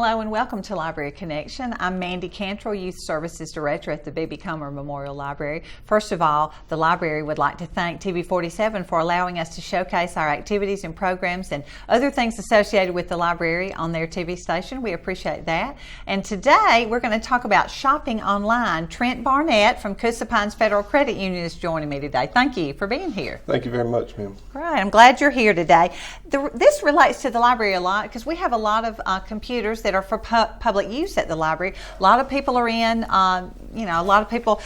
Hello and welcome to Library Connection. I'm Mandy Cantrell, Youth Services Director at the B.B. Comer Memorial Library. First of all, the library would like to thank TV47 for allowing us to showcase our activities and programs and other things associated with the library on their TV station. We appreciate that. And today we're going to talk about shopping online. Trent Barnett from Coosa Pines Federal Credit Union is joining me today. Thank you for being here. Thank you very much, ma'am. Right, I'm glad you're here today. This relates to the library a lot because we have a lot of computers that are for public use at the library. A lot of people are in, a lot of people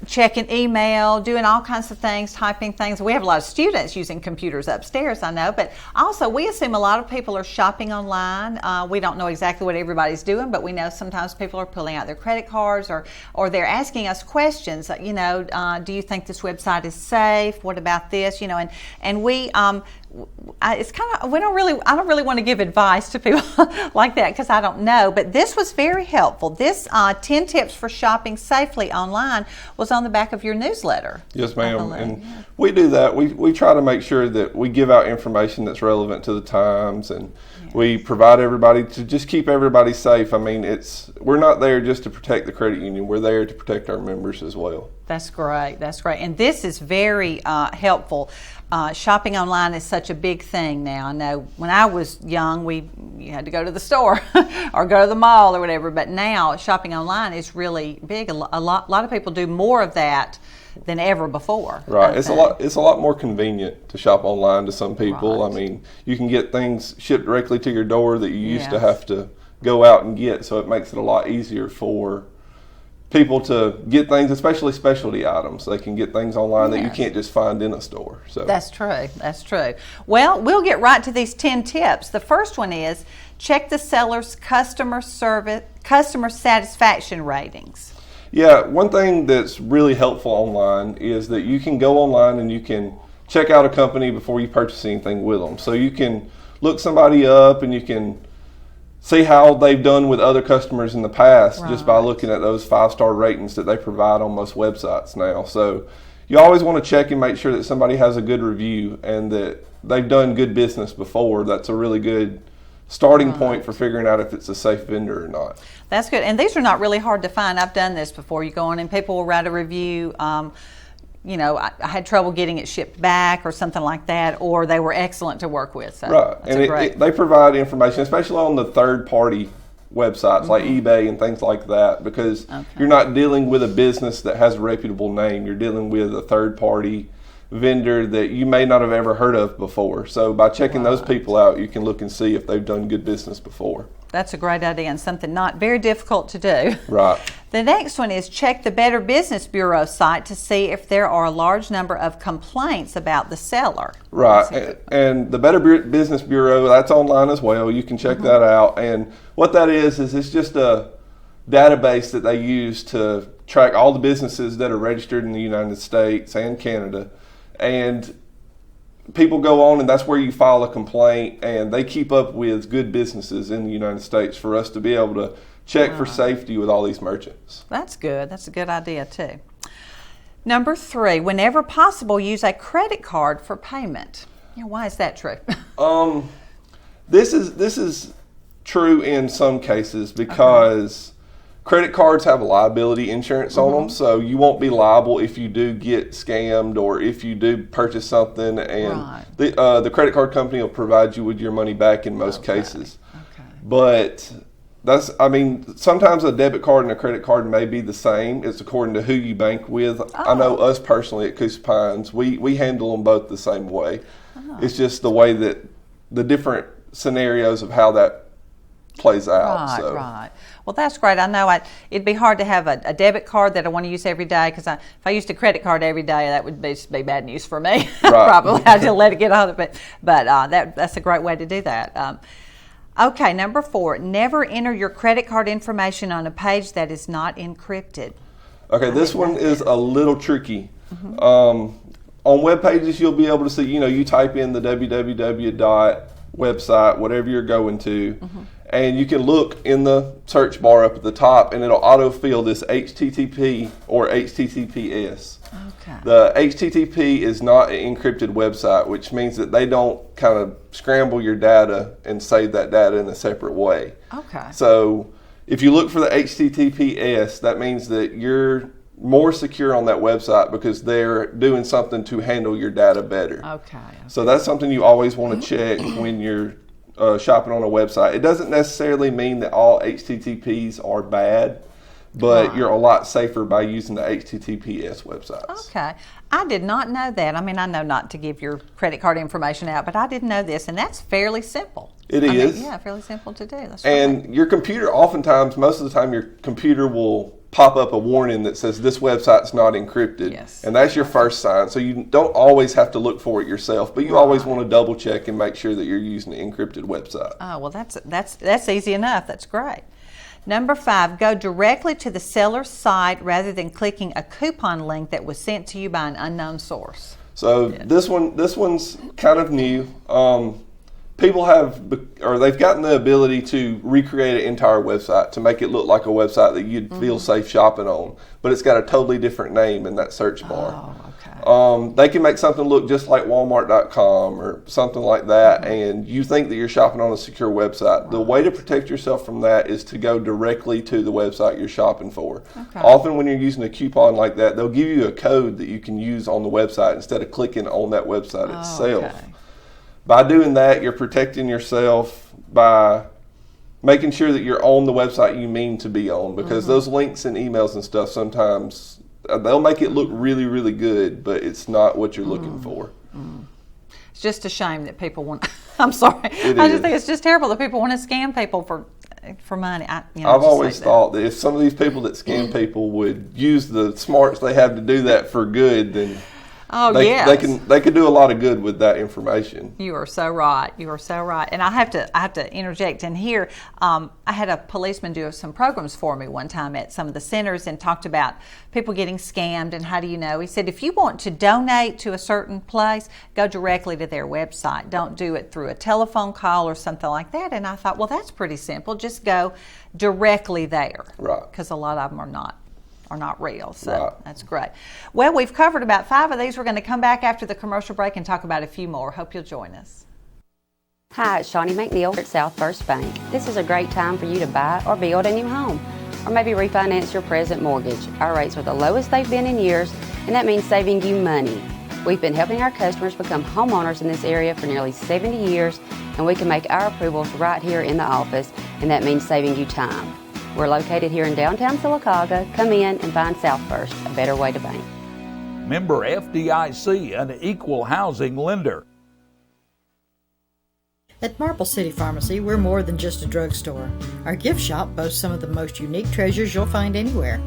checking email, doing all kinds of things, typing things. We have a lot of students using computers upstairs, I know, but also we assume a lot of people are shopping online. We don't know exactly what everybody's doing, but we know sometimes people are pulling out their credit cards or they're asking us questions, do you think this website is safe? What about this? And we, it's kind of, I don't really want to give advice to people like that because I don't know, but this was very helpful. This 10 tips for shopping safely online was on the back of your newsletter. Yes, ma'am. And we do that. We try to make sure that we give out information that's relevant to the times, and we provide everybody to just keep everybody safe. I mean, we're not there just to protect the credit union. We're there to protect our members as well. That's great. That's great. And this is very helpful. Shopping online is such a big thing now. I know when I was young, you had to go to the store or go to the mall or whatever. But now shopping online is really big. A lot of people do more of that than ever before. Right. It's a lot more convenient to shop online to some people. Right. I mean, you can get things shipped directly to your door that you used to have to go out and get. So it makes it a lot easier for people to get things, especially specialty items. They can get things online that you can't just find in a store. So that's true. That's true. Well, we'll get right to these 10 tips. The first one is check the seller's customer satisfaction ratings. Yeah, one thing that's really helpful online is that you can go online and you can check out a company before you purchase anything with them. So you can look somebody up and you can see how they've done with other customers in the past just by looking at those 5-star ratings that they provide on most websites now. So you always want to check and make sure that somebody has a good review and that they've done good business before. That's a really good starting point for figuring out if it's a safe vendor or not. That's good. And these are not really hard to find. I've done this before. You go on and people will write a review. I had trouble getting it shipped back or something like that, or they were excellent to work with. So right, and they provide information, especially on the third-party websites like eBay and things like that, because you're not dealing with a business that has a reputable name. You're dealing with a third-party vendor that you may not have ever heard of before. So by checking those people out, you can look and see if they've done good business before. That's a great idea and something not very difficult to do. Right. The next one is check the Better Business Bureau site to see if there are a large number of complaints about the seller. Right. And the Better Business Bureau, that's online as well. You can check that out. And what that is it's just a database that they use to track all the businesses that are registered in the United States and Canada. And people go on and that's where you file a complaint, and they keep up with good businesses in the United States for us to be able to check for safety with all these merchants. That's good. That's a good idea too. Number 3, whenever possible, use a credit card for payment. Why is that true? This is true in some cases because credit cards have liability insurance on them, so you won't be liable if you do get scammed or if you do purchase something, and the credit card company will provide you with your money back in most cases. But sometimes a debit card and a credit card may be the same. It's according to who you bank with. I know us personally at Coosa Pines, we handle them both the same way. It's just the way that the different scenarios of how that plays out. Right. Well, that's great. I know it'd be hard to have a debit card that I want to use every day, because if I used a credit card every day, that would be bad news for me. Probably. I'd just let it get on it. But that's a great way to do that. Okay, number 4, never enter your credit card information on a page that is not encrypted. Okay, this one is a little tricky. On web pages, you'll be able to see, you type in the www website, whatever you're going to, And you can look in the search bar up at the top, and it'll autofill this HTTP or HTTPS. Okay. The HTTP is not an encrypted website, which means that they don't kind of scramble your data and save that data in a separate way. Okay. So if you look for the HTTPS, that means that you're more secure on that website because they're doing something to handle your data better. Okay. So that's something you always want to check when you're shopping on a website. It doesn't necessarily mean that all HTTPs are bad, but you're a lot safer by using the HTTPS websites. Okay. I did not know that. I mean, I know not to give your credit card information out, but I didn't know this, and that's fairly simple. It is. Yeah, fairly simple to do. That's and right. Your computer, oftentimes, most of the time, your computer will pop up a warning that says this website's not encrypted. Yes. And that's your first sign. So you don't always have to look for it yourself, but you always want to double check and make sure that you're using an encrypted website. Oh, well, that's easy enough. That's great. Number 5, go directly to the seller's site rather than clicking a coupon link that was sent to you by an unknown source. So this one's kind of new. People they've gotten the ability to recreate an entire website to make it look like a website that you'd feel safe shopping on, but it's got a totally different name in that search bar. Oh, okay. They can make something look just like Walmart.com or something like that, and you think that you're shopping on a secure website. Right. The way to protect yourself from that is to go directly to the website you're shopping for. Okay. Often when you're using a coupon like that, they'll give you a code that you can use on the website instead of clicking on that website itself. Okay. By doing that, you're protecting yourself by making sure that you're on the website you mean to be on, because those links and emails and stuff, sometimes they'll make it look really, really good, but it's not what you're looking for. It's just a shame that people want. I'm sorry. I just think it's just terrible that people want to scam people for money. I've always thought that if some of these people that scam people would use the smarts they have to do that for good, then they can do a lot of good with that information. You are so right. You are so right. And I have to interject in here. I had a policeman do some programs for me one time at some of the centers and talked about people getting scammed and how do you know. He said, if you want to donate to a certain place, go directly to their website. Don't do it through a telephone call or something like that. And I thought, well, that's pretty simple. Just go directly there. Right. Because a lot of them are not real. So That's great. Well, we've covered about 5 of these. We're going to come back after the commercial break and talk about a few more. Hope you'll join us. Hi, it's Shawnee McNeil at South First Bank. This is a great time for you to buy or build a new home, or maybe refinance your present mortgage. Our rates are the lowest they've been in years, and that means saving you money. We've been helping our customers become homeowners in this area for nearly 70 years, and we can make our approvals right here in the office, and that means saving you time. We're located here in downtown Sylacauga. Come in and find South First, a better way to bank. Member FDIC, an equal housing lender. At Marble City Pharmacy, we're more than just a drugstore. Our gift shop boasts some of the most unique treasures you'll find anywhere.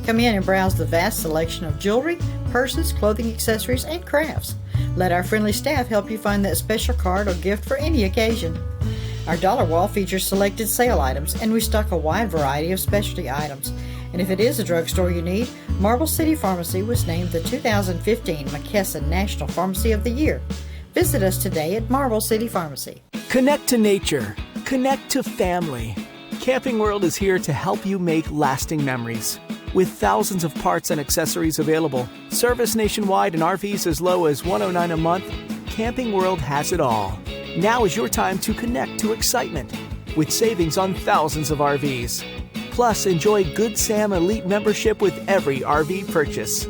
Come in and browse the vast selection of jewelry, purses, clothing accessories, and crafts. Let our friendly staff help you find that special card or gift for any occasion. Our dollar wall features selected sale items, and we stock a wide variety of specialty items. And if it is a drugstore you need, Marble City Pharmacy was named the 2015 McKesson National Pharmacy of the Year. Visit us today at Marble City Pharmacy. Connect to nature. Connect to family. Camping World is here to help you make lasting memories. With thousands of parts and accessories available, service nationwide and RVs as low as $109 a month, Camping World has it all. Now is your time to connect to excitement with savings on thousands of RVs. Plus, enjoy Good Sam Elite membership with every RV purchase.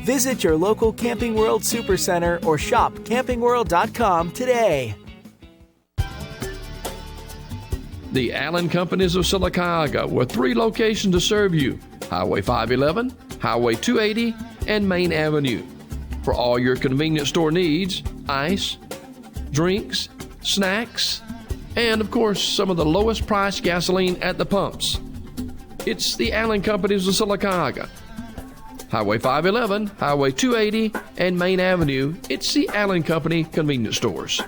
Visit your local Camping World Supercenter or shop campingworld.com today. The Allen Companies of Sylacauga, with 3 locations to serve you: Highway 511, Highway 280, and Main Avenue. For all your convenience store needs, ice, drinks, snacks, and of course some of the lowest priced gasoline at the pumps. It's the Allen Companies of Sylacauga. Highway 511, Highway 280, and Main Avenue. It's the Allen Company convenience stores.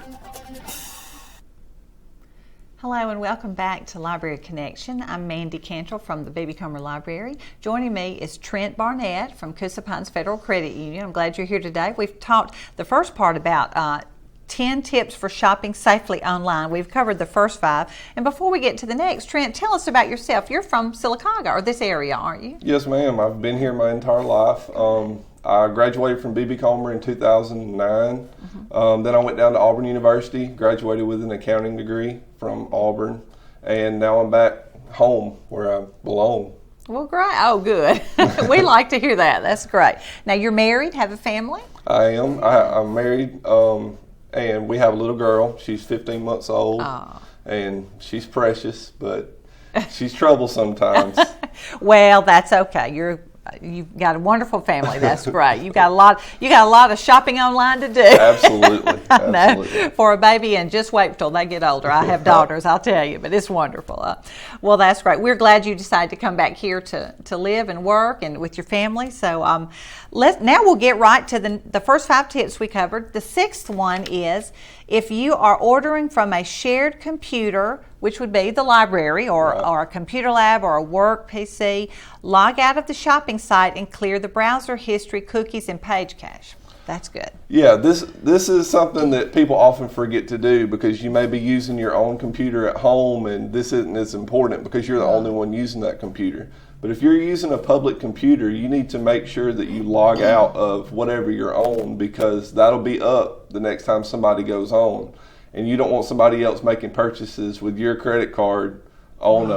Hello and welcome back to Library Connection. I'm Mandy Cantrell from the Baby Comer Library. Joining me is Trent Barnett from Coosa Pines Federal Credit Union. I'm glad you're here today. We've talked the first part about 10 tips for shopping safely online. We've covered the first 5. And before we get to the next, Trent, tell us about yourself. You're from Sylacauga, or this area, aren't you? Yes, ma'am. I've been here my entire life. I graduated from B.B. Comer in 2009. Then I went down to Auburn University, graduated with an accounting degree from Auburn, and now I'm back home where I belong. Well, great. Oh, good. We like to hear that. That's great. Now, you're married, have a family? I am. I'm married, and we have a little girl. She's 15 months old, and she's precious, but she's trouble sometimes. Well, that's okay. You've got a wonderful family. That's great. You got a lot of shopping online to do. Absolutely. No, for a baby, and just wait till they get older. I have daughters, I'll tell you, but it's wonderful. Well, that's great. We're glad you decided to come back here to live and work and with your family. So now we'll get right to the first 5 tips we covered. The 6th one is, if you are ordering from a shared computer, which would be the library or a computer lab or a work PC, log out of the shopping site and clear the browser history, cookies, and page cache. That's good. Yeah, this is something that people often forget to do because you may be using your own computer at home, and this isn't as important because you're the only one using that computer. But if you're using a public computer, you need to make sure that you log out of whatever you're on, because that'll be up the next time somebody goes on. And you don't want somebody else making purchases with your credit card on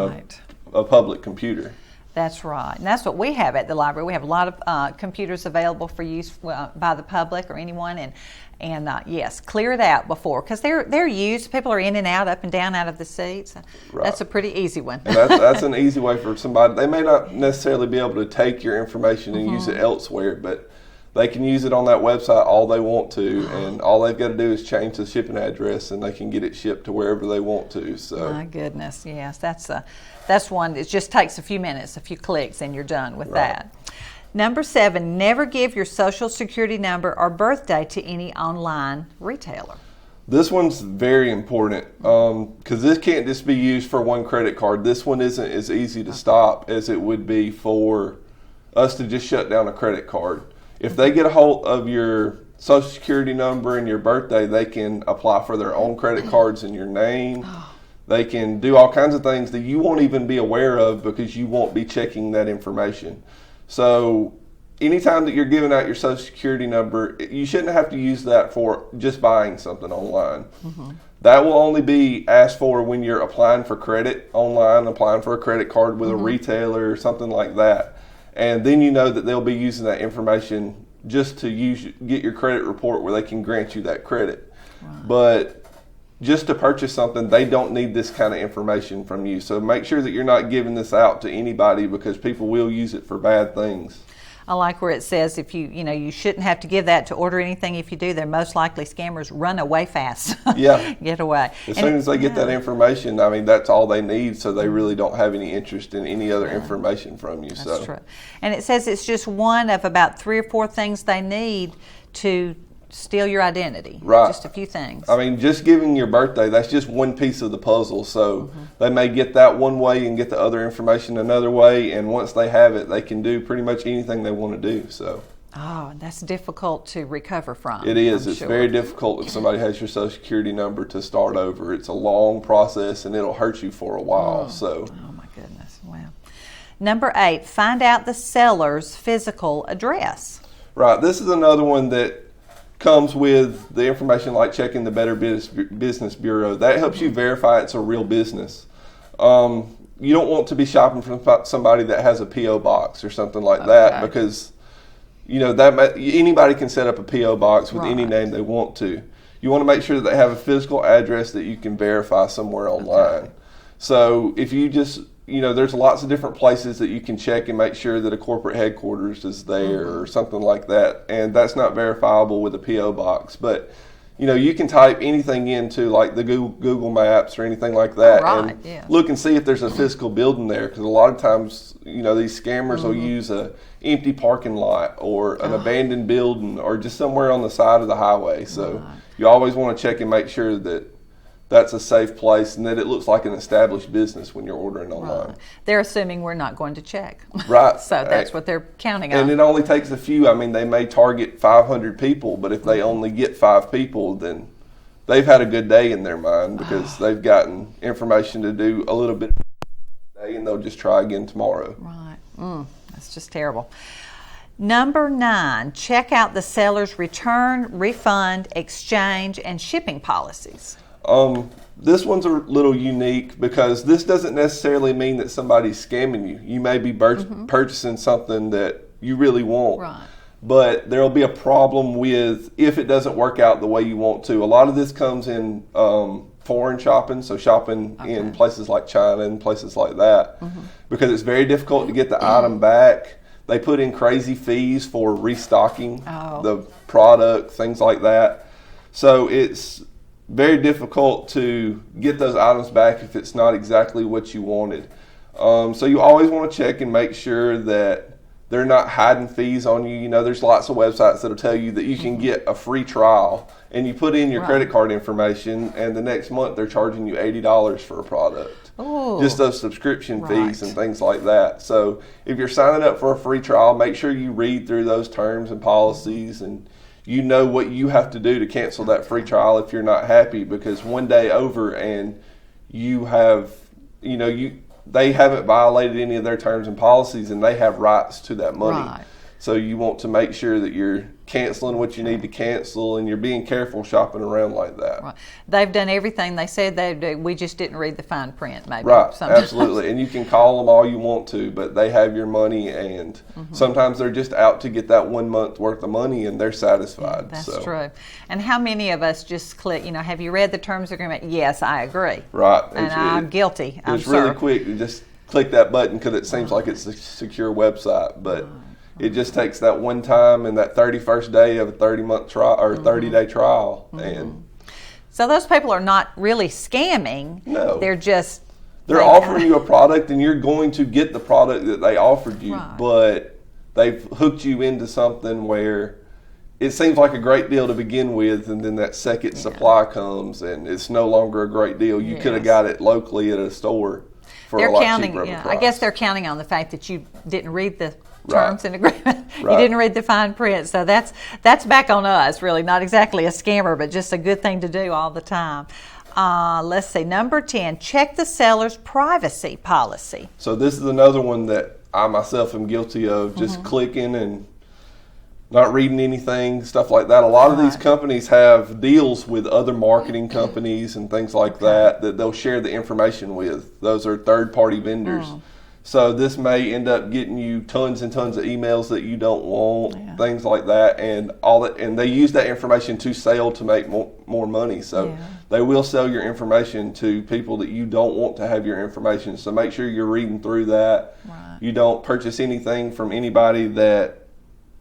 a public computer. That's right. And that's what we have at the library. We have a lot of computers available for use by the public or anyone. And yes, clear it out before, because they're used. People are in and out, up and down out of the seats. Right. That's a pretty easy one. And that's an easy way for somebody. They may not necessarily be able to take your information and use it elsewhere, but they can use it on that website all they want to, and all they've got to do is change the shipping address, and they can get it shipped to wherever they want to. So, my goodness, yes, that's one. It just takes a few minutes, a few clicks, and you're done with that. Number 7, never give your social security number or birthday to any online retailer. This one's very important because this can't just be used for one credit card. This one isn't as easy to stop as it would be for us to just shut down a credit card. If they get a hold of your social security number and your birthday, they can apply for their own credit cards in your name. They can do all kinds of things that you won't even be aware of because you won't be checking that information. So anytime that you're giving out your social security number, you shouldn't have to use that for just buying something online. That will only be asked for when you're applying for credit online, applying for a credit card with a retailer or something like that. And then you know that they'll be using that information just to get your credit report where they can grant you that credit. But just to purchase something, they don't need this kind of information from you. So make sure that you're not giving this out to anybody, because people will use it for bad things. I like where it says if you shouldn't have to give that to order anything. If you do, they're most likely scammers. Run away fast. Yeah. Get away. As soon as they get that information, I mean, that's all they need, so they really don't have any interest in any other information from you. That's true. And it says it's just one of about 3 or 4 things they need to steal your identity. Right. Just a few things. I mean, just giving your birthday, that's just one piece of the puzzle. So they may get that one way and get the other information another way, and once they have it, they can do pretty much anything they want to do. So. Oh, that's difficult to recover from. It is. I'm It's sure. very difficult if somebody has your social security number to start over. It's a long process, and it'll hurt you for a while. So. Oh my goodness. Wow. Number 8, find out the seller's physical address. Right. This is another one that comes with the information like checking the Better Business Bureau. That helps you verify it's a real business. You don't want to be shopping from somebody that has a P.O. box or something like that, because anybody can set up a P.O. box with any name they want to. You want to make sure that they have a physical address that you can verify somewhere online. So if you just, there's lots of different places that you can check and make sure that a corporate headquarters is there or something like that. And that's not verifiable with a P.O. box. But, you can type anything into like the Google Maps or anything like that and look and see if there's a physical building there. Because a lot of times, these scammers will use a empty parking lot or an abandoned building or just somewhere on the side of the highway. So you always want to check and make sure that that's a safe place and that it looks like an established business when you're ordering online. Right. They're assuming we're not going to check. Right. So that's what they're counting on. And it only takes a few. I mean, they may target 500 people, but if they only get 5 people, then they've had a good day in their mind because they've gotten information to do a little bit today, and they'll just try again tomorrow. Right. That's just terrible. Number 9, check out the seller's return, refund, exchange, and shipping policies. This one's a little unique because this doesn't necessarily mean that somebody's scamming you. You may be purchasing something that you really want. Right. But there'll be a problem with if it doesn't work out the way you want to. A lot of this comes in foreign shopping, so shopping in places like China and places like that, because it's very difficult to get the item back. They put in crazy fees for restocking the product, things like that. So it's very difficult to get those items back if it's not exactly what you wanted. So you always want to check and make sure that they're not hiding fees on you. You know, there's lots of websites that'll tell you that you can get a free trial, and you put in your credit card information, and the next month they're charging you $80 for a product. Just those subscription fees and things like that. So if you're signing up for a free trial, make sure you read through those terms and policies, and you know what you have to do to cancel that free trial if you're not happy, because one day over and you have, you know, they haven't violated any of their terms and policies, and they have rights to that money. Right. So you want to make sure that you're canceling what you need to cancel, and you're being careful shopping around like that. Right. They've done everything they said they'd do. We just didn't read the fine print, maybe. Right, sometimes. absolutely. And you can call them all you want to, but they have your money, and sometimes they're just out to get that 1 month worth of money, and they're satisfied. That's true. And how many of us just click, you know, have you read the terms of agreement? Yes, I agree. Right. And I'm guilty. It's really quick to just click that button because it seems like it's a secure website, but it just takes that one time and that 31st day of a 30-month trial or 30-day trial. And so those people are not really scamming. No. They're offering you a product, and you're going to get the product that they offered you, but they've hooked you into something where it seems like a great deal to begin with, and then that second supply comes and it's no longer a great deal. You could have got it locally at a store for a lot cheaper of a price. I guess they're counting on the fact that you didn't read the terms and agreement. You didn't read the fine print. So that's back on us, really. Not exactly a scammer, but just a good thing to do all the time. Let's see. Number 10, check the seller's privacy policy. So this is another one that I myself am guilty of, just clicking and not reading anything, stuff like that. A lot of these companies have deals with other marketing companies and things like that they'll share the information with. Those are third-party vendors. So this may end up getting you tons and tons of emails that you don't want, things like that, and all that. And they use that information to sell to make more money. So they will sell your information to people that you don't want to have your information. So make sure you're reading through that. You don't purchase anything from anybody that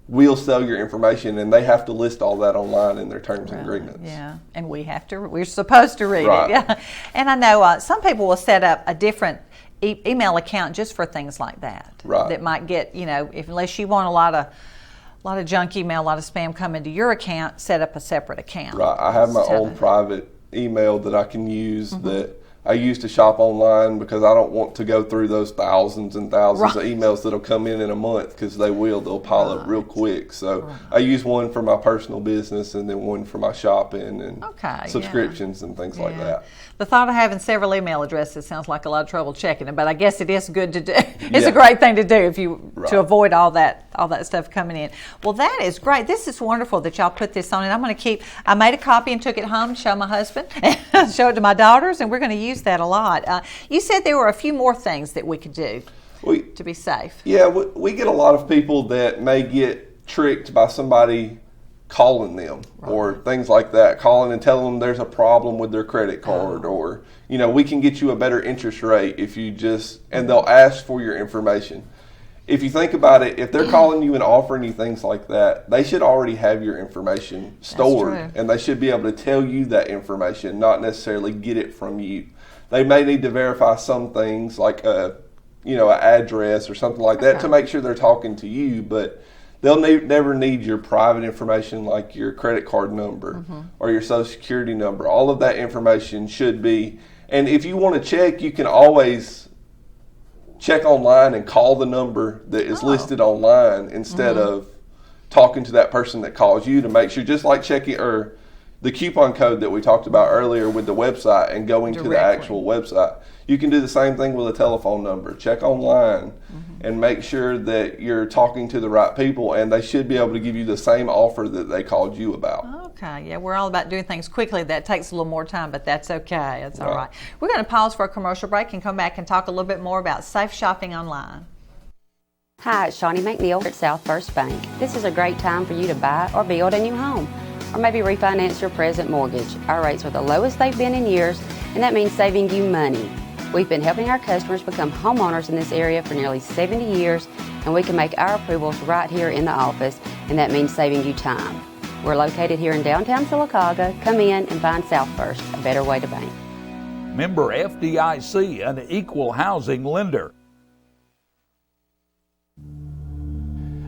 will sell your information, and they have to list all that online in their terms and agreements. Yeah, and we're supposed to read it. Yeah, and I know some people will set up a different email account just for things like that. That might get, you know, unless you want a lot of junk email, a lot of spam coming to your account, set up a separate account. I have my own private email that I can use that I use to shop online, because I don't want to go through those thousands and thousands of emails that'll come in a month, because they'll pile up real quick. So I use one for my personal business and then one for my shopping and subscriptions and things like that. The thought of having several email addresses sounds like a lot of trouble checking them, but I guess it is good to do. It's a great thing to do if you to avoid all that stuff coming in. Well, that is great. This is wonderful that y'all put this on, and I'm going to I made a copy and took it home to show my husband, show it to my daughters, and we're going to use that a lot. You said there were a few more things that we could do to be safe. Yeah, we get a lot of people that may get tricked by somebody calling them or things like that, calling and telling them there's a problem with their credit card, or, you know, we can get you a better interest rate if you and they'll ask for your information. If you think about it, if they're calling you and offering you things like that, they should already have your information stored, and they should be able to tell you that information, not necessarily get it from you. They may need to verify some things like an address or something like that to make sure they're talking to you, but they'll never need your private information like your credit card number or your social security number. All of that information should be, and if you want to check, you can always check online and call the number that is listed online instead of talking to that person that calls you, to make sure, just like checking or the coupon code that we talked about earlier with the website and going to the actual website. You can do the same thing with a telephone number. Check online and make sure that you're talking to the right people, and they should be able to give you the same offer that they called you about. Okay, yeah, we're all about doing things quickly. That takes a little more time, but that's okay. That's all right. We're going to pause for a commercial break and come back and talk a little bit more about safe shopping online. Hi, it's Shawnee McNeil at South First Bank. This is a great time for you to buy or build a new home, or maybe refinance your present mortgage. Our rates are the lowest they've been in years, and that means saving you money. We've been helping our customers become homeowners in this area for nearly 70 years, and we can make our approvals right here in the office, and that means saving you time. We're located here in downtown Sylacauga. Come in and find South First, a better way to bank. Member FDIC, an equal housing lender.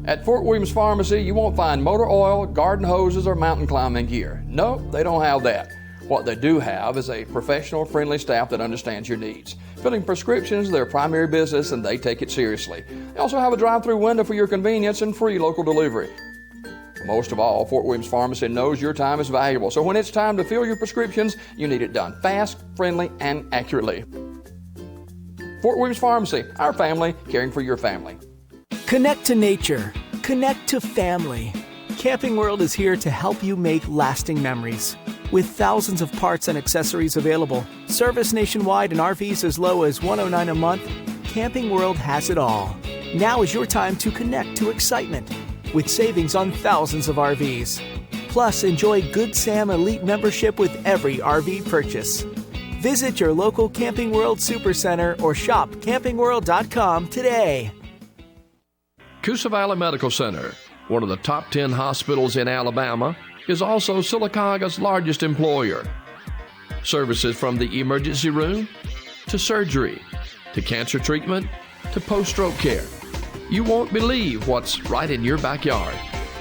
At Fort Williams Pharmacy, you won't find motor oil, garden hoses, or mountain climbing gear. Nope, they don't have that. What they do have is a professional, friendly staff that understands your needs. Filling prescriptions is their primary business, and they take it seriously. They also have a drive-through window for your convenience and free local delivery. Most of all, Fort Williams Pharmacy knows your time is valuable, so when it's time to fill your prescriptions, you need it done fast, friendly, and accurately. Fort Williams Pharmacy, our family, caring for your family. Connect to nature. Connect to family. Camping World is here to help you make lasting memories. With thousands of parts and accessories available, service nationwide and RVs as low as $109 a month, Camping World has it all. Now is your time to connect to excitement with savings on thousands of RVs. Plus, enjoy Good Sam Elite membership with every RV purchase. Visit your local Camping World Supercenter or shop campingworld.com today. Coosa Valley Medical Center, one of the top 10 hospitals in Alabama, is also Sylacauga's largest employer. Services from the emergency room to surgery to cancer treatment to post-stroke care. You won't believe what's right in your backyard.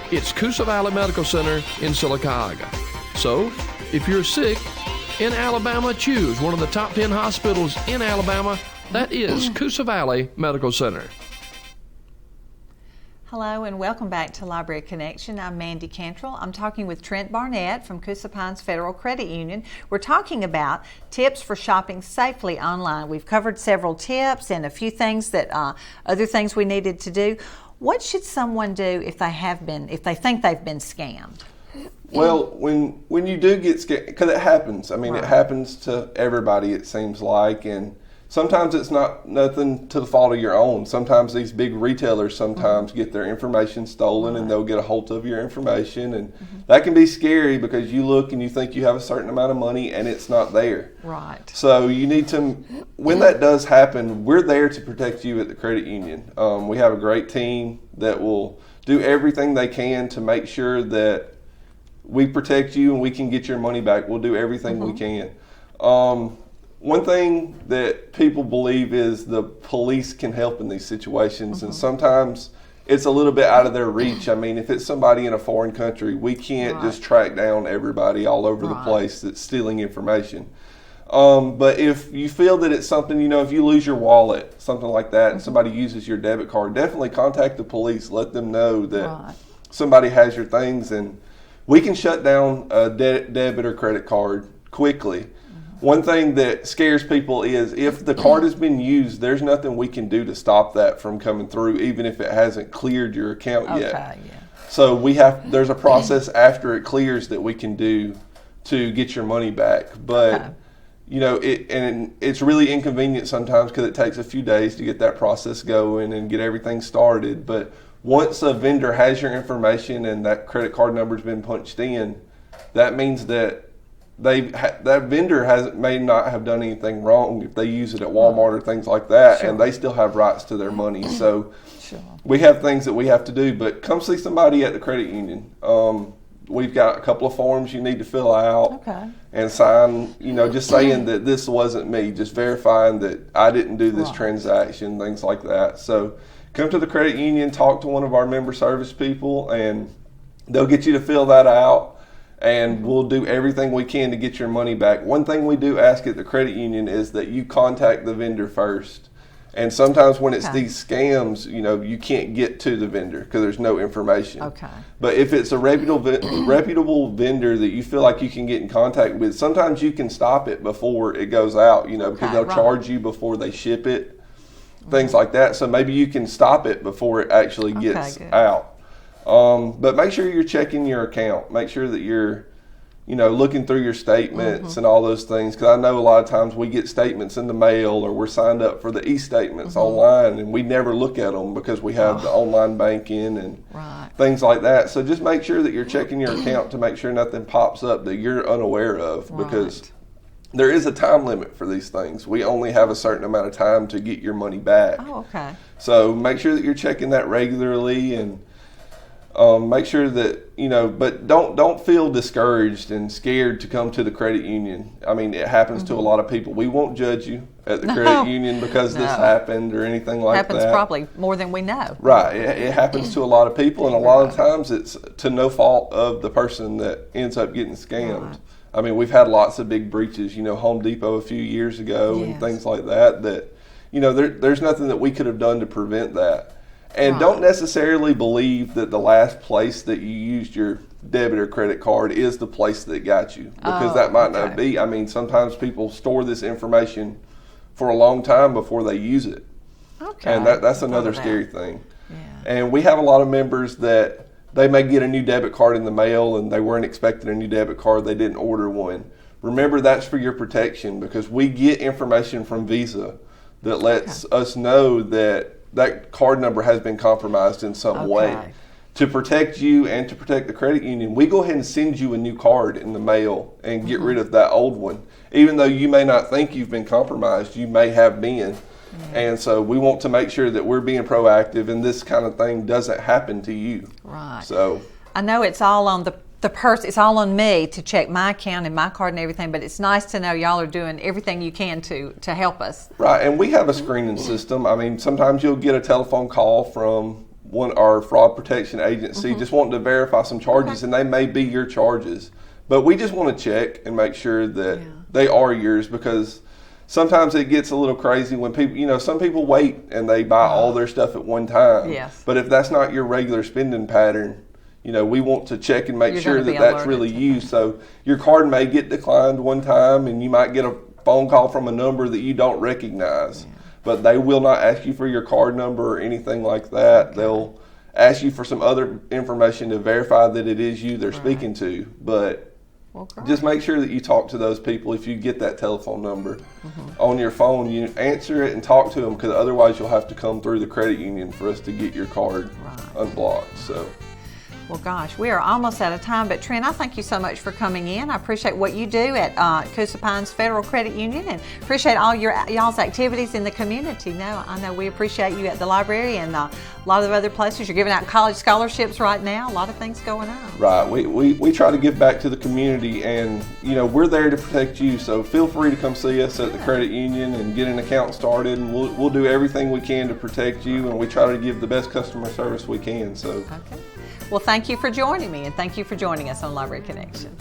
It's Coosa Valley Medical Center in Sylacauga. So, if you're sick in Alabama, choose one of the top 10 hospitals in Alabama. That is Coosa Valley Medical Center. Hello and welcome back to Library Connection. I'm Mandy Cantrell. I'm talking with Trent Barnett from Coosa Pines Federal Credit Union. We're talking about tips for shopping safely online. We've covered several tips and a few things that other things we needed to do. What should someone do if they think they've been scammed? Well, when you do get scammed, because it happens. I mean, It happens to everybody, it seems like, and sometimes it's nothing to the fault of your own. Sometimes these big retailers get their information stolen and they'll get a hold of your information. And that can be scary because you look and you think you have a certain amount of money and it's not there. Right. So you need to, when that does happen, we're there to protect you at the credit union. We have a great team that will do everything they can to make sure that we protect you and we can get your money back. We'll do everything we can. One thing that people believe is the police can help in these situations, and sometimes it's a little bit out of their reach. I mean, if it's somebody in a foreign country, we can't just track down everybody all over the place that's stealing information. But if you feel that it's something, if you lose your wallet, something like that, and somebody uses your debit card, definitely contact the police. Let them know that somebody has your things, and we can shut down a debit or credit card quickly. One thing that scares people is if the card has been used, there's nothing we can do to stop that from coming through, even if it hasn't cleared your account yet. So there's a process after it clears that we can do to get your money back. But it's really inconvenient sometimes because it takes a few days to get that process going and get everything started. But once a vendor has your information and that credit card number's been punched in, that means that that vendor may not have done anything wrong if they use it at Walmart or things like that, and they still have rights to their money. So we have things that we have to do, but come see somebody at the credit union. We've got a couple of forms you need to fill out and sign, just saying that this wasn't me, just verifying that I didn't do this transaction, things like that. So come to the credit union, talk to one of our member service people, and they'll get you to fill that out. And we'll do everything we can to get your money back. One thing we do ask at the credit union is that you contact the vendor first And sometimes when it's these scams, you can't get to the vendor because there's no information. Okay. But if it's a reputable vendor that you feel like you can get in contact with, sometimes you can stop it before it goes out, because they'll charge you before they ship it, things like that. So maybe you can stop it before it actually gets out. But make sure you're checking your account. Make sure that you're looking through your statements and all those things, because I know a lot of times we get statements in the mail or we're signed up for the e-statements online and we never look at them because we have the online banking and things like that. So just make sure that you're checking your account to make sure nothing pops up that you're unaware of, because there is a time limit for these things. We only have a certain amount of time to get your money back. Oh, okay. So make sure that you're checking that regularly, and make sure that, but don't feel discouraged and scared to come to the credit union. I mean, it happens to a lot of people. We won't judge you at the credit union because this happened or anything like that. Happens probably more than we know. Right. It happens to a lot of people, and a lot of times it's to no fault of the person that ends up getting scammed. I mean, we've had lots of big breaches, Home Depot a few years ago and things like that, there's nothing that we could have done to prevent that. And don't necessarily believe that the last place that you used your debit or credit card is the place that got you, because that might not be. I mean, sometimes people store this information for a long time before they use it. Okay. And that's another scary thing. Yeah. And we have a lot of members that they may get a new debit card in the mail and they weren't expecting a new debit card. They didn't order one. Remember, that's for your protection, because we get information from Visa that lets us know that card number has been compromised in some way. To protect you and to protect the credit union, we go ahead and send you a new card in the mail and get rid of that old one. Even though you may not think you've been compromised, you may have been. And so we want to make sure that we're being proactive and this kind of thing doesn't happen to you. Right. So I know it's all on the person, it's all on me to check my account and my card and everything, but it's nice to know y'all are doing everything you can to help us. Right, and we have a screening system. I mean, sometimes you'll get a telephone call from our fraud protection agency just wanting to verify some charges, and they may be your charges. But we just want to check and make sure that they are yours, because sometimes it gets a little crazy when people, some people wait and they buy all their stuff at one time. Yes. But if that's not your regular spending pattern, we want to check and make sure that that's really you. So your card may get declined one time and you might get a phone call from a number that you don't recognize. But they will not ask you for your card number or anything like that. They'll ask you for some other information to verify that it is you they're speaking to. But just make sure that you talk to those people. If you get that telephone number on your phone, you answer it and talk to them, because otherwise you'll have to come through the credit union for us to get your card unblocked. So. Well, gosh, we are almost out of time, but Trent, I thank you so much for coming in. I appreciate what you do at Coosa Pines Federal Credit Union, and appreciate all y'all's activities in the community. I know we appreciate you at the library and a lot of other places. You're giving out college scholarships right now. A lot of things going on. Right. We try to give back to the community, and we're there to protect you. So feel free to come see us at the credit union and get an account started, and we'll do everything we can to protect you, and we try to give the best customer service we can. So. Okay. Well, thank you for joining me, and thank you for joining us on Library Connections.